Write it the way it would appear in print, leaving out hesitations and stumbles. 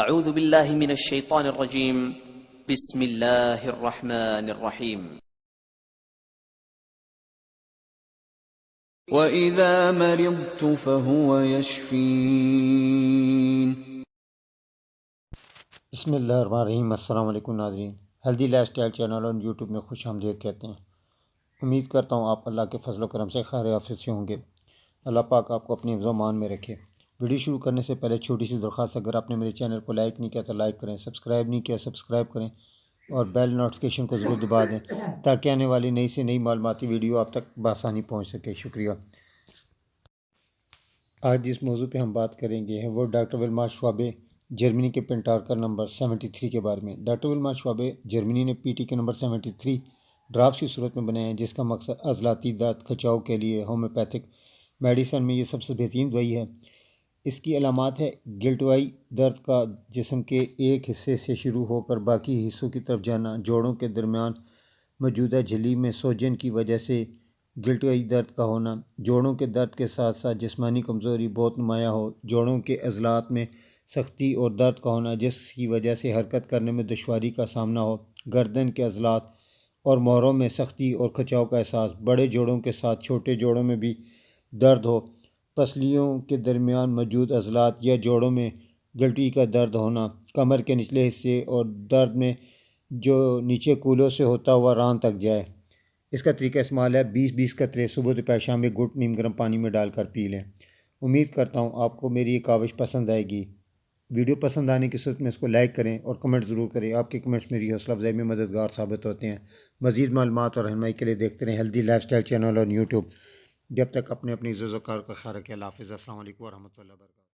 اعوذ باللہ من الشیطان الرجیم بسم اللہ الرحمن الرحیم وَإِذَا مَرِضْتُ فَهُوَ يَشْفِينِ۔ بسم اللہ الرحمن الرحیم۔ السلام علیکم ناظرین، ہیلدی لائف اسٹائل چینل اور یوٹیوب میں خوش آمدید کہتے ہیں۔ امید کرتا ہوں آپ اللہ کے فضل و کرم سے خیر عافیت سے ہوں گے۔ اللہ پاک آپ کو اپنی حفظ و امان میں رکھے۔ ویڈیو شروع کرنے سے پہلے چھوٹی سی درخواست، اگر آپ نے میرے چینل کو لائک نہیں کیا تو لائک کریں، سبسکرائب نہیں کیا سبسکرائب کریں اور بیل نوٹیفیکیشن کو ضرور دبا دیں تاکہ آنے والی نئی سے نئی معلوماتی ویڈیو آپ تک بآسانی پہنچ سکے۔ شکریہ۔ آج جس موضوع پہ ہم بات کریں گے وہ ڈاکٹر ولما شوابے جرمنی کے پینٹارکر نمبر 73 کے بارے میں۔ ڈاکٹر ولما شوابے جرمنی نے پی ٹی کے نمبر 73 ڈرافٹس کی صورت میں بنایا ہے، جس کا مقصد عضلاتی درد کھچاؤ کے لیے ہومیوپیتھک میڈیسن میں یہ سب سے بہترین دوائی ہے۔ اس کی علامات ہے گلٹوائی درد کا جسم کے ایک حصے سے شروع ہو کر باقی حصوں کی طرف جانا، جوڑوں کے درمیان موجودہ جھلی میں سوجن کی وجہ سے گلٹوائی درد کا ہونا، جوڑوں کے درد کے ساتھ ساتھ جسمانی کمزوری بہت نمایاں ہو، جوڑوں کے عضلات میں سختی اور درد کا ہونا جس کی وجہ سے حرکت کرنے میں دشواری کا سامنا ہو، گردن کے عضلات اور موہروں میں سختی اور کھچاؤ کا احساس، بڑے جوڑوں کے ساتھ چھوٹے جوڑوں میں بھی درد ہو، پسلیوں کے درمیان موجود عضلات یا جوڑوں میں گلٹی کا درد ہونا، کمر کے نچلے حصے اور درد میں جو نیچے کولوں سے ہوتا ہوا ران تک جائے۔ اس کا طریقہ استعمال ہے 20-20 قطرے صبح دوپہر شام میں گھٹ نیم گرم پانی میں ڈال کر پی لیں۔ امید کرتا ہوں آپ کو میری یہ کاوش پسند آئے گی۔ ویڈیو پسند آنے کی صورت میں اس کو لائک کریں اور کمنٹ ضرور کریں۔ آپ کے کمنٹس میری حوصلہ افزائی میں مددگار ثابت ہوتے ہیں۔ مزید معلومات اور رہنمائی کے لیے دیکھتے رہیں ہیلدی لائف اسٹائل چینل اور یوٹیوب۔ جب تک اپنی عزت و وقار کا خیال رکھیں۔ اللہ حافظ۔ السلام علیکم ورحمۃ اللہ وبرکاتہ۔